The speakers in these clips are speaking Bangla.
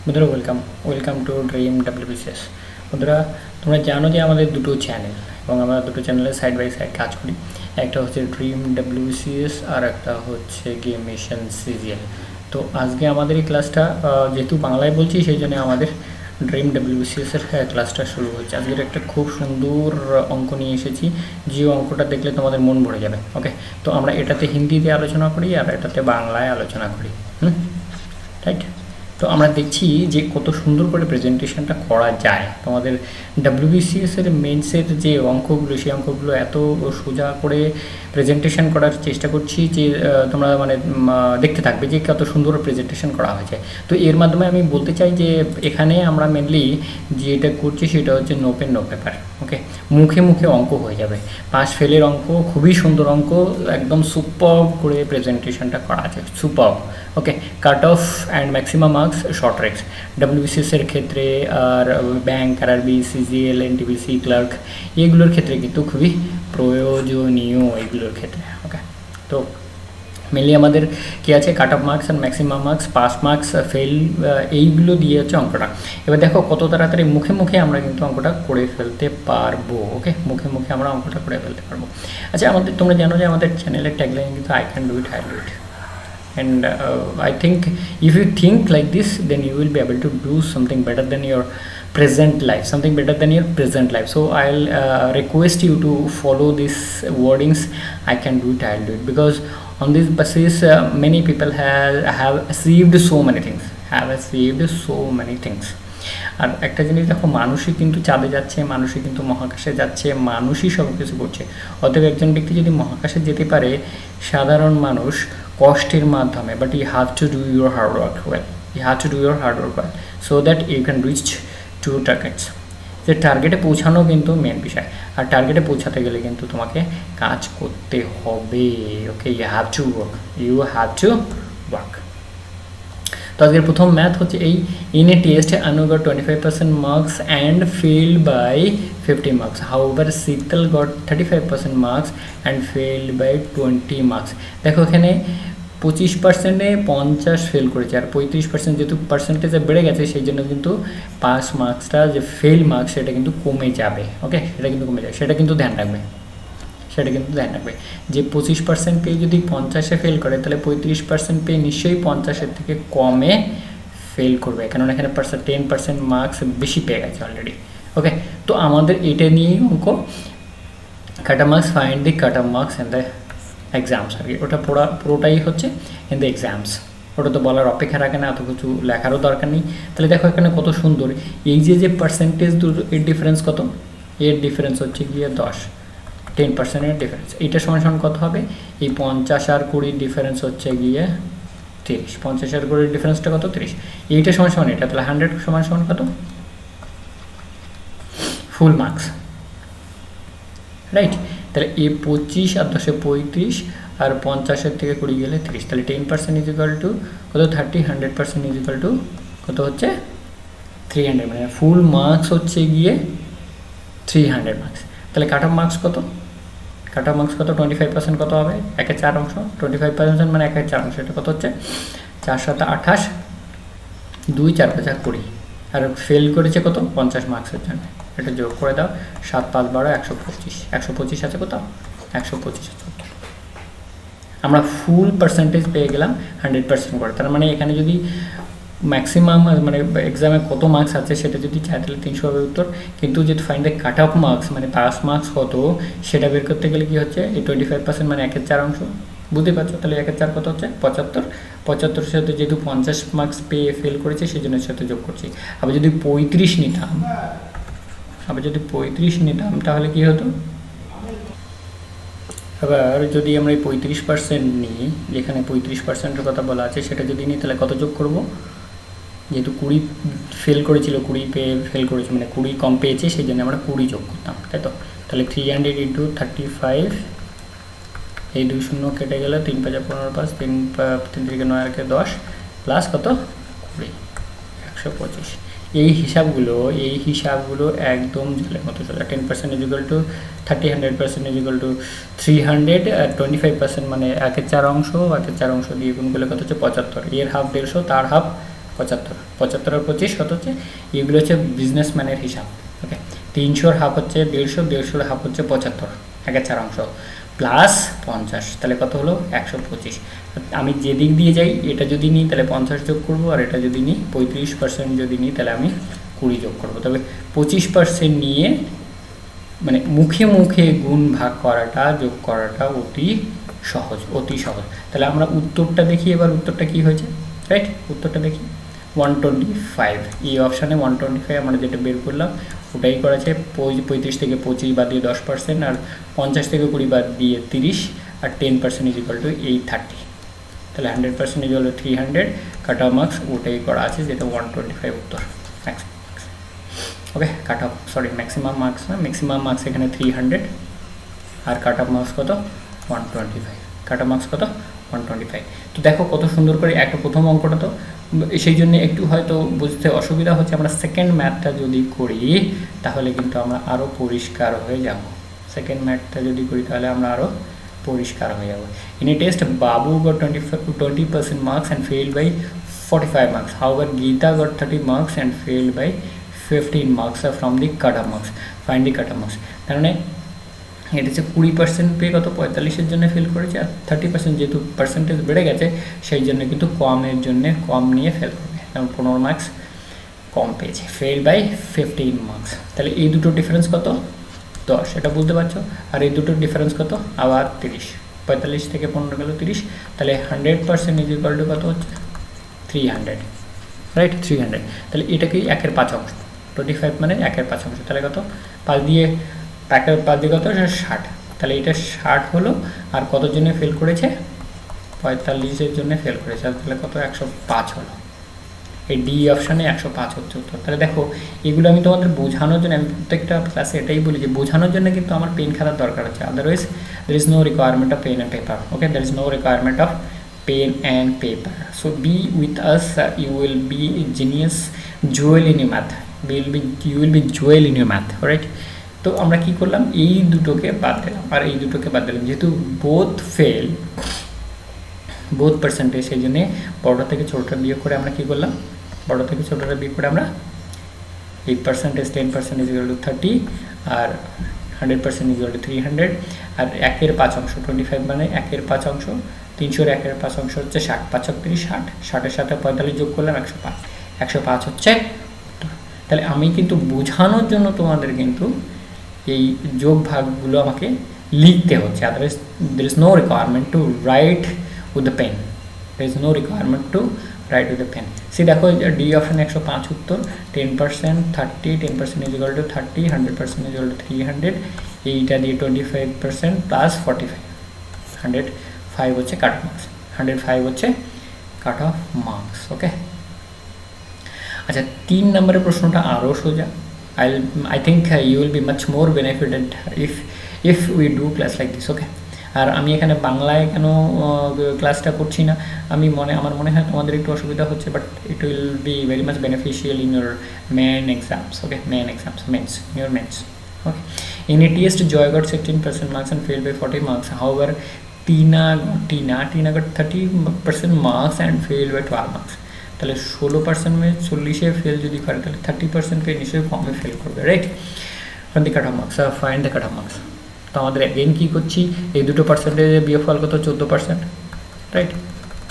বন্ধুরা ওয়েলকাম টু ড্রিম WBCS। বন্ধুরা, তোমরা জানো যে আমাদের দুটো চ্যানেল এবং আমরা দুটো চ্যানেলে সাইড বাই সাইড কাজ করি। একটা হচ্ছে ড্রিম WBCS আর একটা হচ্ছে গেম মিশন CGL। তো আজকে আমাদের এই ক্লাসটা যেহেতু বাংলায় বলছি সেই জন্য আমাদের ড্রিম WBCS এর ক্লাসটা শুরু হচ্ছে। আজকের একটা খুব সুন্দর অঙ্ক নিয়ে এসেছি, যে অঙ্কটা দেখলে তোমাদের মন ভরে যাবে। ওকে, তো আমরা এটাতে হিন্দিতে আলোচনা করি আর এটাতে বাংলায় আলোচনা করি। রাইট। তো আমরা দেখছি যে কত সুন্দর করে প্রেজেন্টেশনটা করা যায়। তোমাদের WBCS এর মেন্সের যে অঙ্কগুলো, সেই অঙ্কগুলো এত সোজা করে প্রেজেন্টেশন করার চেষ্টা করছি যে তোমরা মানে দেখতে থাকবে যে কত সুন্দর প্রেজেন্টেশন করা হয়েছে। তো এর মাধ্যমে আমি বলতে চাই যে এখানে আমরা মেনলি যেটা করছি সেটা হচ্ছে নো পেন নো পেপার। ওকে, মুখে মুখে অঙ্ক হয়ে যাবে, পাস ফেলের অঙ্ক, খুবই সুন্দর অঙ্ক, একদম সুপারব করে প্রেজেন্টেশনটা করা আছে, superb. Okay, cut off and maximum marks short tricks WBCS এর ক্ষেত্রে আর bank, RRB, CGL, NTPC, clerk এগুলোর ক্ষেত্রে কিন্তু খুবই প্রয়োজনীয় এগুলোর ক্ষেত্রে। ওকে, তো মেনলি আমাদের কী আছে, কাট off marks and maximum marks, pass marks, fail, এইগুলো দিয়ে হচ্ছে অঙ্কটা। এবার দেখো কত তাড়াতাড়ি মুখে মুখে আমরা কিন্তু অঙ্কটা করে ফেলতে পারবো। ওকে, মুখে মুখে আমরা অঙ্কটা করে ফেলতে পারবো। আচ্ছা, আমাদের তোমরা জানো যে আমাদের চ্যানেলের ট্যাগলাইন কিন্তু I can do it, I do it. And I think if you think like this, then you will be able to do something better than your present life, so I'll request you to follow these wordings, I can do it, I'll do it, because on this basis many people have achieved so many things. আর একটা জিনিস দেখো, মানুষই কিন্তু চাঁদে যাচ্ছে, মানুষই কিন্তু মহাকাশে যাচ্ছে, মানুষই সব কিছু করছে। অতএব একজন ব্যক্তি যদি মহাকাশে যেতে পারে, সাধারণ মানুষ কষ্টের মাধ্যমে, but you have to do your hard work well, so that you can reach to targets. যে টার্গেটে পৌঁছানো কিন্তু মেন বিষয়, আর টার্গেটে পৌঁছাতে গেলে কিন্তু তোমাকে কাজ করতে হবে। ওকে, ইউ হ্যাভ টু ওয়ার্ক। তো আজকের প্রথম ম্যাথ হচ্ছে এই, in a test Anu got 25% marks and failed by 50 marks. However, Sital got 35% marks and failed by 20 marks. দেখো এখানে 25%-এ 50 ফেল করেছে, আর 35% যেহেতু পার্সেন্টেজে বেড়ে গেছে সেই জন্য কিন্তু পাস মার্কসটা যে ফেল মার্কস সেটা কিন্তু কমে যাবে। ওকে, সেটা কিন্তু ধ্যান রাখবে যে 25% পেয়ে যদি 50-এ ফেল করে, তাহলে 35% পেয়ে নিশ্চয়ই 50-এর থেকে কমে ফেল করবে, কারণ এখানে 10% মার্কস বেশি পেয়ে গেছে অলরেডি। ওকে, তো আমাদের এটা নিয়েই অঙ্ক, cut off marks, find the cut off marks in the exams. আর কি ওটা পুরোটাই হচ্ছে ইন দ্য এক্সামস, ওটা তো বলার অপেক্ষা রাখে না, এত কিছু লেখারও দরকার নেই। তাহলে দেখো এখানে কত সুন্দর, এই যে পার্সেন্টেজ দুটো, এর ডিফারেন্স কত, এর ডিফারেন্স হচ্ছে গিয়ে 10%-এর ডিফারেন্স। এইটা সমান কত হবে, এই 50 আর 20 ডিফারেন্স হচ্ছে গিয়ে 30, 50 আর 20 ডিফারেন্সটা কত, 30। এইটা সমান এটা, তাহলে 100 সমান কত, ফুল মার্কস, রাইট। তাহলে এই 25 আর 10-এ 35 আর 50-এর থেকে 20 গেলে 30, তাহলে 10% ইজ ইকুয়াল টু কত, 30, 100% ইজ ইকুয়াল টু কত হচ্ছে 300, মানে ফুল মার্কস হচ্ছে গিয়ে 300 মার্কস। তাহলে কাট অফ মার্কস কত, 25% কত হবে, 1/4 অংশ, 25% মানে 1/4 অংশ, এটা কত হচ্ছে 4 × 7 = 28, 2 × 4 = 20, আর ফেল করেছে কত, 50 মার্কসের জন্য। এটা যোগ করে দাও, 7, 5, 12, 125 আছে কোথাও, 125 আছে। আমরা ফুল পার্সেন্টেজ পেয়ে গেলাম 100% করে। তার মানে এখানে যদি ম্যাক্সিমাম মানে এক্সামে কত মার্কস আছে সেটা যদি চাই, তাহলে 300 হবে উত্তর। কিন্তু যদি find the cut off marks, মানে পাস মার্কস কত সেটা বের করতে গেলে কি হচ্ছে, এই 25% মানে 1/4 অংশ, বুঝতে পারছো। তাহলে 1/4 কত হচ্ছে 75, সাথে যেহেতু 50 মার্কস পেয়ে ফেল করেছে সেই জন্য সাথে যোগ করছি। আবার যদি 35 নিতাম তাহলে কি হতো, এবার যদি আমরা এই 35% নিই, যেখানে 35%-এর কথা বলা আছে সেটা যদি নিই, তাহলে কত যোগ করব, যেহেতু 20 ফেল করেছিল, 20 পেয়ে ফেল করেছে, মানে 20 কম পেয়েছে, সেই জন্য আমরা 20 যোগ করতাম, তাই তো। তাহলে 300 × 35, এই 2 শূন্য কেটে গেলে 3 × 5 = 15, 3 3 9 আর 10 প্লাস কত 20, 125। এই হিসাবগুলো একদম জলের মতো চলে। 10% is equal to 30, 100% is equal to 300, 25% মানে 1/4 অংশ, 1/4 অংশ দিয়ে গুণ করলে কত হচ্ছে 75, এর হাফ 150, তার হাফ কত 75, 75 আর 25 কত হচ্ছে? এগুলো হচ্ছে বিজনেসম্যানের হিসাব। ওকে, 300-র হাফ হচ্ছে 150, 150-র হাফ হচ্ছে 75, 1/4 অংশ প্লাস 50, তাহলে কত হলো? 125। আমি যেদিক দিয়ে যাই, এটা যদি নিই তাহলে 50 যোগ করবো, আর এটা যদি নিই 35% যদি নিই তাহলে আমি 20 যোগ করবো। তবে 25% নিয়ে মানে মুখে মুখে গুণ ভাগ করাটা, যোগ করাটা অতি সহজ, অতি সহজ। তাহলে আমরা উত্তরটা দেখি, এবার উত্তরটা কি হয়েছে, রাইট? উত্তরটা দেখি 125, এই অপশানে 125 আমরা যেটা বের করলাম ওটাই করেছে। 35 থেকে 25 বাদ দিয়ে 10%, আর 50 থেকে 20 বাদ দিয়ে 30, আর 10% ইজ ইকুয়াল টু 830। তাহলে 100% is equal to 300, cut off marks ওটাই করা আছে, যেটা 125 উত্তর। Okay, cut off sorry maximum marks না, ম্যাক্সিমাম মার্কস এখানে 300, আর কাট অফ মার্কস কত? 125। কাট অফ মার্কস কত? 125। তো দেখো কত সুন্দর করে একটা প্রথম অঙ্কটা, তো সেই জন্য একটু হয়তো বুঝতে অসুবিধা হচ্ছে। আমরা সেকেন্ড ম্যাথটা যদি করি তাহলে কিন্তু আমরা আরও পরিষ্কার হয়ে যাব। সেকেন্ড ম্যাথটা যদি করি তাহলে আমরা আরও পরিষ্কার হয়ে যাব। In a test, Babu got 20% marks and failed by 45 marks. However, Geeta got 30 marks and failed by 15 marks from the cut-off marks. Find the cut-off marks. তার মানে এটা হচ্ছে 20% পেয়ে কত? 45-এর জন্য ফেল করেছে, আর 30% যেহেতু পার্সেন্টেজ বেড়ে গেছে সেই জন্য কিন্তু কমের জন্য কম নিয়ে ফেল করবে, যেমন 15 মার্কস কম পেয়েছে, ফেল বাই 15 মার্কস। তাহলে এই দুটো ডিফারেন্স কত? 10, এটা বলতে পারছো। আর এই দুটোর ডিফারেন্স কত? আবার 30, 45 থেকে 15 গেল 30, তাহলে 100% ইজ ইকুয়াল টু কত হচ্ছে? 300, রাইট? 300। তাহলে এটা কি 1/5 অংশ, 25 মানে 1/5 অংশ, তাহলে কত? 5 দিয়ে 1/5 দিয়ে কত? 60, তাহলে এটা 60 হলো। আর কতর জন্য ফেল করেছে? 45-এর জন্য ফেল করেছে, তাহলে কত? 105 হলো। এই ডি অপশানে 105 হচ্ছে উত্তর। তাহলে দেখো এগুলো আমি তোমাদের বোঝানোর জন্য, আমি প্রত্যেকটা ক্লাসে এটাই বলি যে বোঝানোর জন্য কিন্তু আমার পেন খাতার দরকার আছে, otherwise there is no requirement of pen and paper. Okay, there is no requirement of pen and paper. So be with us, you will be genius, jewel in you math, you will be jewel in you math, right? তো আমরা কি করলাম? এই দুটোকে বাদ দিলাম আর এই দুটোকে বাদ দিলাম, যেহেতু বোথ ফেল, বোথ পার্সেন্টেজ, সেই জন্যে বড়টা থেকে ছোটোটা বিয়োগ করে আমরা কী করলাম? বড় থেকে ছোটোটা বিয়োগ করে আমরা 8%, 10% ইজ ইকুয়াল টু 30, আর 100% ইজ ইকুয়াল টু 300, আর 1/5 অংশ 25 মানে 1/5 অংশ, 300-র 1/5 অংশ হচ্ছে 60, 5 × 30 60, 60-এর সাথে 45 যোগ করলাম 105, 105 হচ্ছে। তাহলে আমি কিন্তু বোঝানোর জন্য তোমাদের কিন্তু এই যোগ ভাগগুলো আমাকে লিখতে হচ্ছে, otherwise there is no requirement to write with the pen, there is no requirement to write with the pen. সে দেখো ডি অপশন 105 উত্তর, 10%, 30, 10% is equal to 30, 100% is equal to 300, এইটা দিয়ে 25% প্লাস 45, 105 হচ্ছে কাট অফ মার্কস, 105 হচ্ছে কাট অফ মার্কস। ওকে, আচ্ছা 3 নম্বরের প্রশ্নটা আরও সোজা। I think you will be much more benefited if we do class like this. ওকে, আর আমি এখানে বাংলায় কেন ক্লাসটা করছি না, আমার মনে হয় তোমাদের একটু অসুবিধা হচ্ছে, but it will be very much beneficial in your main exams. Okay, main exams, mains, your mains. Okay, in a test Joy got 16% marks and failed by 40 marks. However, Tina got 30% marks and failed by 12 marks. তাহলে 16% में 40-এ ফেল যদি করে তাহলে 30% পেয়ে নিশ্চয়ই কমে ফেল করবে, right? Find the cut off marks, find the cut off marks. তো আমাদের এগেইন কী করছি? এই দুটো পার্সেন্টেজের বিয়োগফল কত? 14%, রাইট?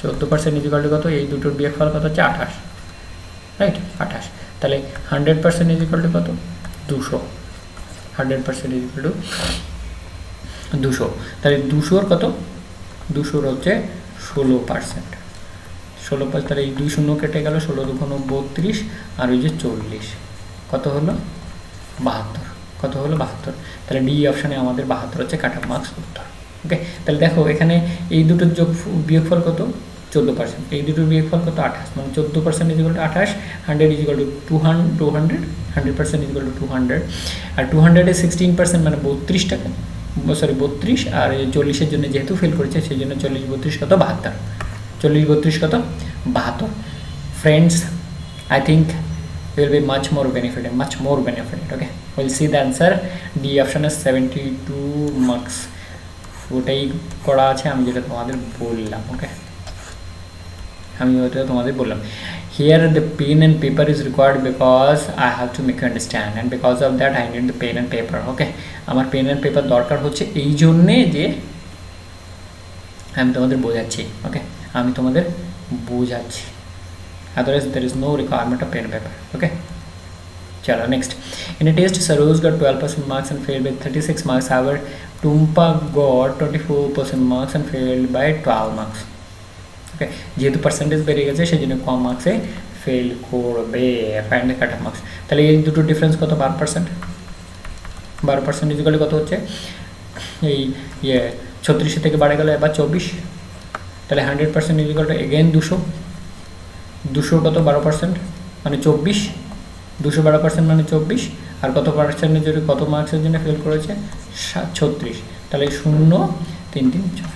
14% ইজ ইকুয়াল টু কত? এই দুটোর বিয়োগফল কত হচ্ছে? 28, রাইট? 28। তাহলে 100% ইজ ইকুয়াল টু কত? 200, 100% ইজ ইকুয়াল টু 200। তাহলে 200-র কত? 200-র হচ্ছে 16%, 16%। তাহলে এই 2 শূন্য কেটে গেল, 16 × 2 = 32, আর ওই যে 40 কত হলো? 72, কত হলো? 72। তাহলে ডি অপশানে আমাদের 72 হচ্ছে কাট অফ মার্কস উত্তর। ওকে, তাহলে দেখো এখানে এই দুটোর বিয়োগফল কত? 14%, এই দুটোর বিয়োগফল কত? 28, মানে 14% is equal two 28, 100 is equal two 200, 100% is equal two 200, আর 200-এ 16% মানে 32 টাকা, সরি 32, আর 40-এর জন্য যেহেতু ফেল করেছে সেই জন্য 40 32 কত? 72, 40 32 কত? 72। Friends, I think you will be much more benefited. Okay, we'll see the answer. D option is 72 marks. ওটাই করা আছে আমি যেটা তোমাদের বললাম। ওকে, আমি ওটা তোমাদের বললাম। here the pen and paper is required because I have to make you understand, and because of that I need the pen and paper. Okay, আমার পেন অ্যান্ড পেপার দরকার হচ্ছে এই জন্যে যে আমি তোমাদের বোঝাচ্ছি। ওকে, আমি তোমাদের বোঝাচ্ছি, otherwise there is no requirement of pen and paper. Okay, chalo next. In a test Saroj got 12% marks and failed by 36 marks. However, Tumpa got 24% marks and failed by 12 marks. ওকে, যেহেতু পার্সেন্টেজ বেড়ে গেছে সেই জন্য কম মার্কসে ফেল করবে। Find the cut off marks. তাহলে এই দুটো ডিফারেন্স কত? 12%। 12% ইজিক্যালি কত হচ্ছে? এই 36 থেকে বাড়ে গেল এবার 24। তাহলে 100% ইজিক্যাল টু এগেন 200। 200 কত? 12% মানে 24। 212% মানে 24। আর কত পার্সেন্টের জন্য, কত মার্কসের জন্য ফেল করেছে? 36। তাহলে 0 3 3 6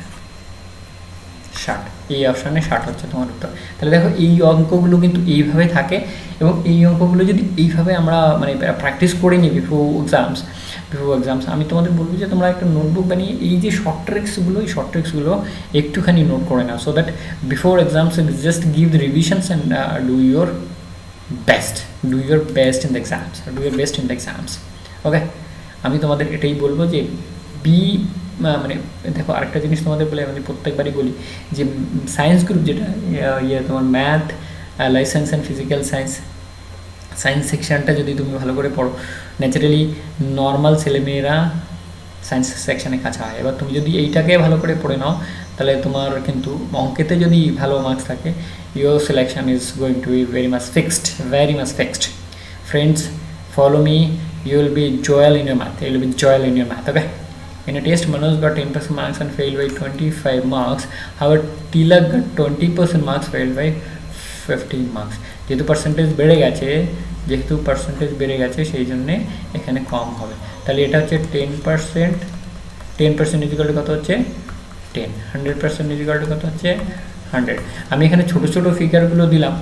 60। এই অপশানে 60 হচ্ছে তোমার উত্তর। তাহলে দেখো এই অঙ্কগুলো কিন্তু এইভাবে থাকে, এবং এই অঙ্কগুলো যদি এইভাবে আমরা মানে প্র্যাকটিস করে নিই বিফোর এক্সামস, আমি তোমাদের বলবো যে তোমরা একটা নোটবুক বানিয়ে এই যে শর্ট ট্রিক্সগুলো, এই শর্ট ট্রিক্সগুলো একটুখানি নোট করে নাও, so that before exams just give the revisions and do your best, in the exams, okay. আমি তোমাদের এটাই বলবো যে মানে দেখো আরেকটা জিনিস তোমাদের বলে, আমি প্রত্যেকবারই বলি যে সায়েন্স গ্রুপ যেটা তোমার math, life science and physical science সেকশানটা যদি তুমি ভালো করে পড়ো, ন্যাচারালি নর্মাল ছেলেমেয়েরা সায়েন্স সেকশানে কাছে হয়। এবার তুমি যদি এইটাকে ভালো করে পড়ে নাও তাহলে তোমার কিন্তু অঙ্কেতে যদি ভালো মার্কস থাকে, your selection is going to B very much fixed. Friends, follow me, you will be joyful in your math, okay. In a test, Manoj got 10% marks and failed by 25 marks. However, Tilak got 20% marks, failed by 15 marks. যেহেতু পার্সেন্টেজ বেড়ে গেছে সেই জন্যে এখানে কম হবে। তাহলে এটা হচ্ছে 10% ইজিক্যাল টু কত হচ্ছে? 10। 100% ইজিক্যাল টু কত হচ্ছে? 100। আমি এখানে ছোটো ফিগারগুলো দিলাম,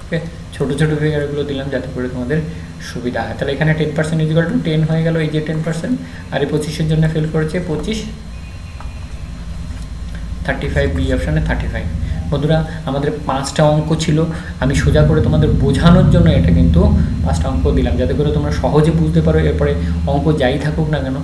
ওকে, ছোটো ফিগারগুলো দিলাম যাতে করে তোমাদের সুবিধা হয়। তাহলে এখানে 10% ইজিক্যাল টু 10 হয়ে গেল, এই যে 10%, আর এই 25-এর জন্য ফেল করেছে 25, 35 বি অপশানে 35। বন্ধুরা, আমাদের 5টা অঙ্ক ছিল, আমি সোজা করে তোমাদের বোঝানোর জন্য এটা কিন্তু 5টা অঙ্ক দিলাম যাতে করে তোমরা সহজে বুঝতে পারো। এরপরে অঙ্ক যাই থাকুক না কেন,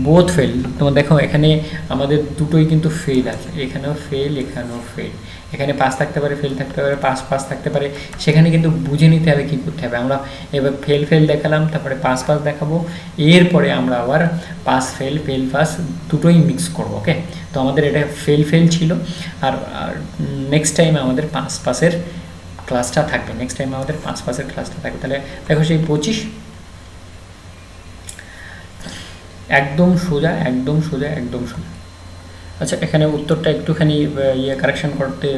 বোথ ফেল। তোমরা দেখো এখানে আমাদের দুটোই কিন্তু ফেল আছে, এখানেও ফেল, এখানেও ফেল। এখানে পাস থাকতে পারে, ফেল থাকতে পারে, পাস থাকতে পারে। সেখানে কিন্তু বুঝে নিতে হবে কী করতে হবে। আমরা এবার ফেল দেখালাম, তারপরে পাস দেখাবো, এরপরে আমরা আবার পাস ফেল পাস দুটোই মিক্স করবো, ওকে। তো আমাদের এটা ফেল ছিল, আর নেক্সট টাইমে আমাদের পাসের ক্লাসটা থাকবে, তাহলে দেখো সেই 25 একদম সোজা। আচ্ছা, এখানে উত্তরটা একটুখানি কারেকশন করতে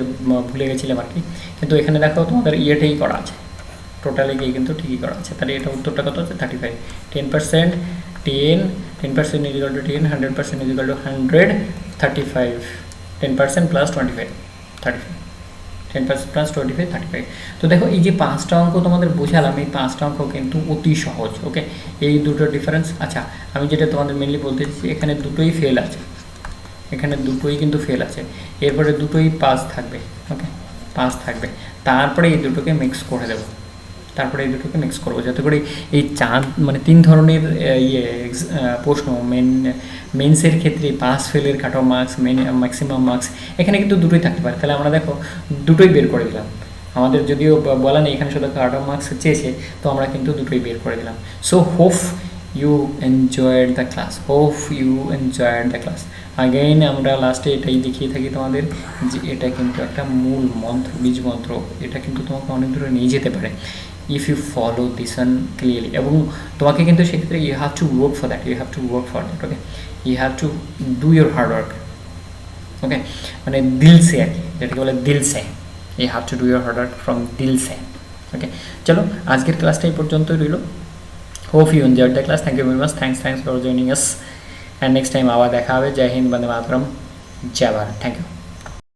ভুলে গেছিলাম আর কি, কিন্তু এখানে দেখো তোমাদের ইয়েটাই করা আছে, টোটালি গিয়ে কিন্তু ঠিকই করা আছে। তাহলে এটা উত্তরটা কত হচ্ছে? 35। 10% is equal to 10, 100% is equal to 100, 35। 10% plus 25, 35। 10% plus 25, 35। তো দেখো এই যে 5টা অঙ্ক তোমাদের বোঝালাম, এই 5টা অঙ্ক কিন্তু অতি সহজ, ওকে। এই দুটো ডিফারেন্স। আচ্ছা, আমি যেটা তোমাদের মেনলি বলতে চাইছি, এখানে দুটোই ফেল আছে, এরপরে দুটোই পাস থাকবে, ওকে, তারপরে এই দুটোকে মিক্স করে দেবো, যাতে করে এই মানে 3 ধরনের প্রশ্ন, মেন্সের ক্ষেত্রে পাস ফেলের cut off marks, maximum marks, এখানে কিন্তু দুটোই থাকতে পারে। তাহলে আমরা দেখো দুটোই বের করে দিলাম। আমাদের যদিও বলা নেই এখানে শুধু কাট অফ মার্কস চেয়েছে, তো আমরা কিন্তু দুটোই বের করে দিলাম। So hope you enjoyed the class, again আমরা লাস্টে এটাই দেখিয়ে থাকি তোমাদের যে এটা কিন্তু একটা মূল মন্ত্র, বীজ মন্ত্র। এটা কিন্তু তোমাকে অনেক দূরে নিয়ে যেতে পারে if you follow this one clearly. এবং তোমাকে কিন্তু সেক্ষেত্রে you have to work for that, okay. You have to do your hard work, okay, মানে দিল সে আর কি, যেটাকে বলে দিল সে। You have to do your hard work from দিল সে, ওকে। চলো, আজকের ক্লাসটা এই পর্যন্তই রইল। Hope you enjoyed the class. Thank you very much. Thanks for joining us. And next time আবার দেখা হবে। জয় হিন্দ, বন্দে মাতরম, জয় ভারত। Thank you.